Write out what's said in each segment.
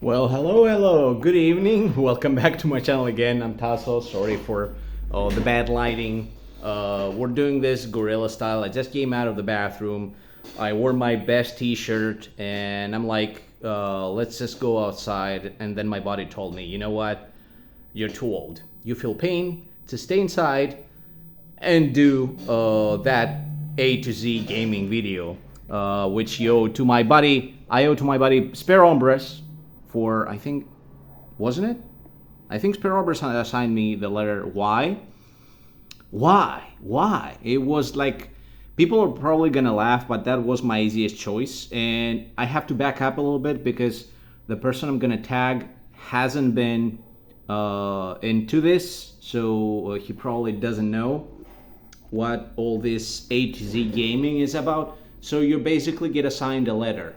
Well, hello, good evening. Welcome back to my channel again. I'm Tasso. Sorry for the bad lighting. We're doing this gorilla style. I just came out of the bathroom. I wore my best t-shirt and I'm like, let's just go outside. And then my body told me, you know what? You're too old. You feel pain to stay inside and do that A to Z gaming video, which I owe to my buddy Spare Hombres for, I think, wasn't it? I think Spare Hombres assigned me the letter Y. Why? It was like, people are probably gonna laugh, but that was my easiest choice. And I have to back up a little bit because the person I'm gonna tag hasn't been into this, so he probably doesn't know what all this A to Z gaming is about. So you basically get assigned a letter.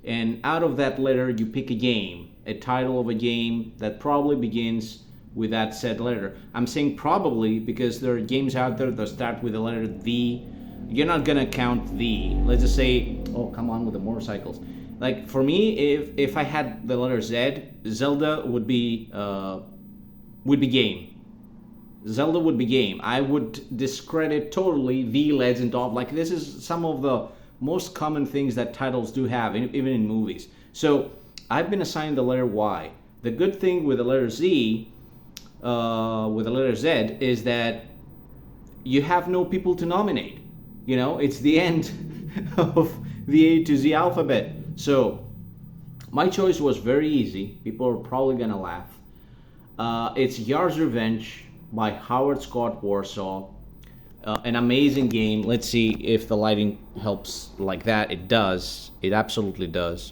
And out of that letter, you pick a game, a title of a game that probably begins with that said letter. I'm saying probably because there are games out there that start with the letter V. You're not gonna count V. Let's just say, oh, come on with the motorcycles. Like for me, if I had the letter Z, Zelda would be game. Zelda would be game. I would discredit totally The Legend of, like this is some of the most common things that titles do have, even in movies. So I've been assigned the letter Y. The good thing with the letter Z, with the letter Z, is that you have no people to nominate. You know, it's the end of the A to Z alphabet. So my choice was very easy. People are probably gonna laugh. It's Yar's Revenge by Howard Scott Warshaw. An amazing game. Let's see if the lighting helps like that. It does. It absolutely does.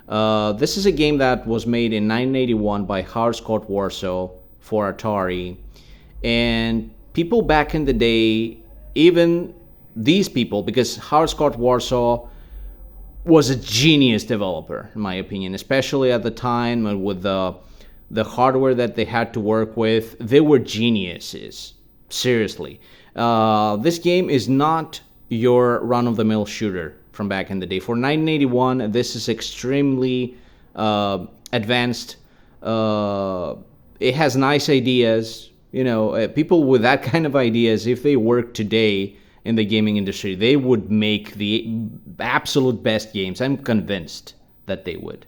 This is a game that was made in 1981 by Howard Scott Warshaw for Atari. And people back in the day, even these people, because Howard Scott Warshaw was a genius developer, in my opinion, especially at the time with the hardware that they had to work with. They were geniuses. Seriously. This game is not your run-of-the-mill shooter from back in the day. For 1981, this is extremely advanced. It has nice ideas. You know, people with that kind of ideas, if they work today in the gaming industry, they would make the absolute best games. I'm convinced that they would.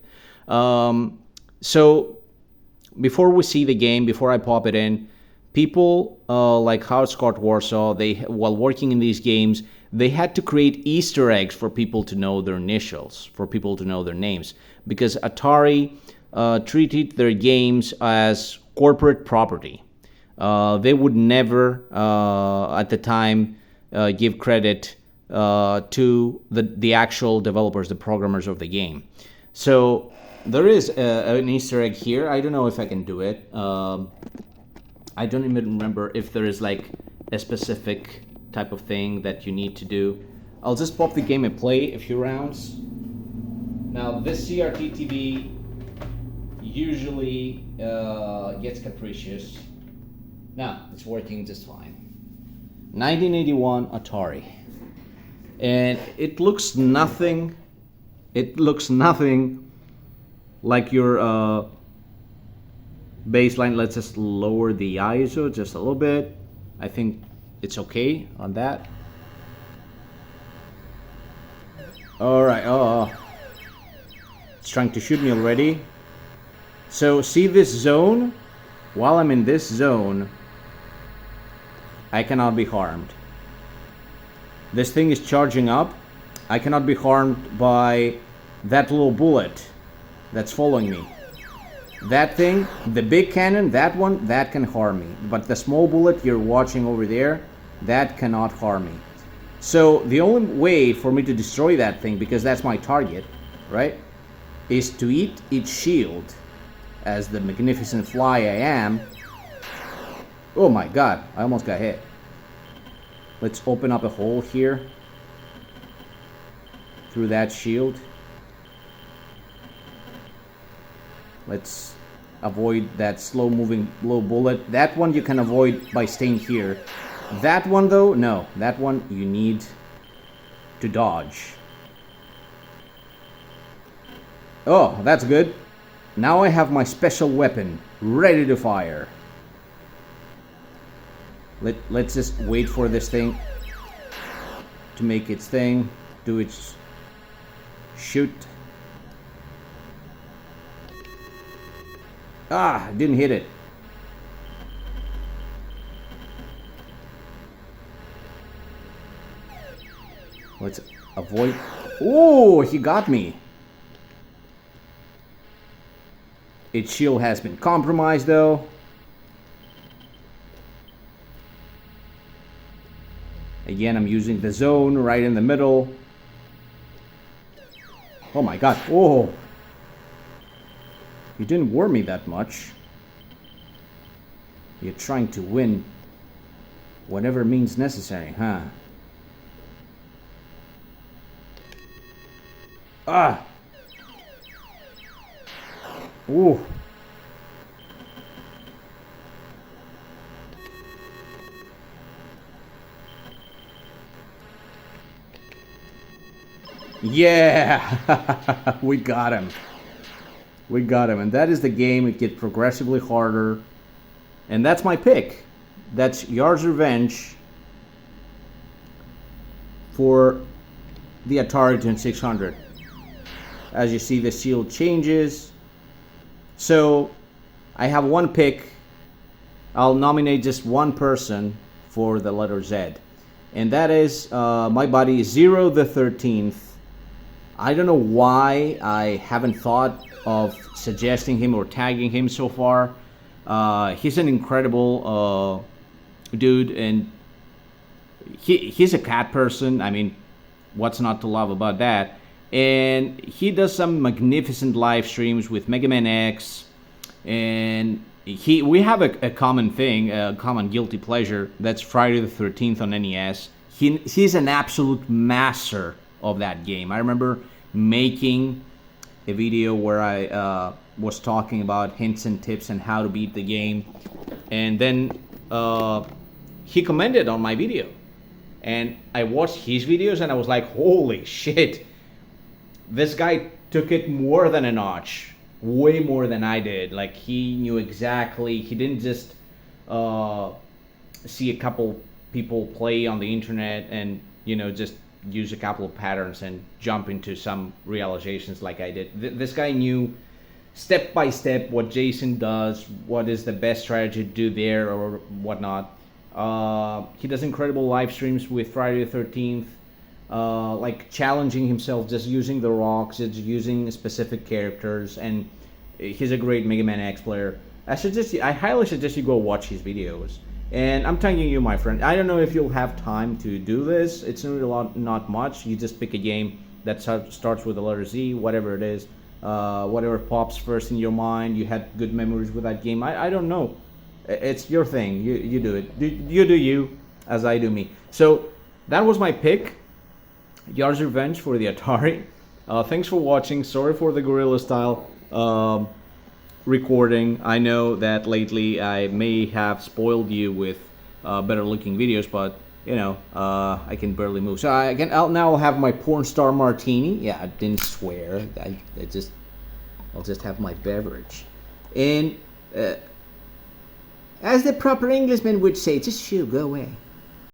So before we see the game, before I pop it in, people like Howard Scott Warshaw, while working in these games, they had to create Easter eggs for people to know their initials, for people to know their names, because Atari treated their games as corporate property. They would never, at the time, give credit to the actual developers, the programmers of the game. So there is an Easter egg here. I don't know if I can do it. I don't even remember if there is like a specific type of thing that you need to do. I'll just pop the game and play a few rounds. Now this CRT TV usually gets capricious. No, it's working just fine. 1981 Atari. And it looks nothing like your baseline. Let's just lower the ISO just a little bit. I think it's okay on that. All right. Oh, it's trying to shoot me already. So see this zone? While I'm in this zone, I cannot be harmed. This thing is charging up. I cannot be harmed by that little bullet that's following me. That thing, the big cannon, that one, that can harm me. But the small bullet you're watching over there, that cannot harm me. So the only way for me to destroy that thing, because that's my target, right, is to eat its shield. As the magnificent fly I am. Oh my god, I almost got hit. Let's open up a hole here through that shield. Let's avoid that slow-moving low bullet. That one you can avoid by staying here. That one though, no. That one you need to dodge. Oh, that's good. Now I have my special weapon ready to fire. Let's just wait for this thing to make its thing, do its shoot. Ah, didn't hit it. Let's avoid. Oh, he got me. Its shield has been compromised though. Again, I'm using the zone right in the middle. Oh my god. Oh. You didn't warn me that much. You're trying to win whatever means necessary, huh? Ah! Ooh. Yeah! We got him. We got him. And that is the game. It gets progressively harder. And that's my pick. That's Yars' Revenge for the Atari 2600. As you see, the shield changes. So I have one pick. I'll nominate just one person for the letter Z. And that is my buddy Zero the 13th. I don't know why I haven't thought of suggesting him or tagging him so far. He's an incredible dude, and he's a cat person. I mean, what's not to love about that? And he does some magnificent live streams with Mega Man X, and we have a common thing, a common guilty pleasure. That's Friday the 13th on NES. He's an absolute master of that game. I remember making a video where I was talking about hints and tips and how to beat the game, and then he commented on my video, and I watched his videos and I was like, holy shit, this guy took it more than a notch, way more than I did. Like, he knew exactly. He didn't just see a couple people play on the internet and, you know, just use a couple of patterns and jump into some realizations like I did. This guy knew step by step what Jason does, what is the best strategy to do there or whatnot. He does incredible live streams with Friday the 13th, like challenging himself, just using the rocks, just using specific characters, and he's a great Mega Man X player. I highly suggest you go watch his videos. And I'm telling you, my friend, I don't know if you'll have time to do this. It's really not much. You just pick a game that starts with the letter Z, whatever it is, whatever pops first in your mind. You had good memories with that game. I don't know. It's your thing. You do it. You do you, as I do me. So that was my pick. Yars' Revenge for the Atari. Thanks for watching. Sorry for the guerrilla style recording. I know that lately I may have spoiled you with better looking videos, but you know, I can barely move. So I'll have my porn star martini. Yeah, I didn't swear. I'll just have my beverage. And as the proper Englishman would say, just shoo, go away.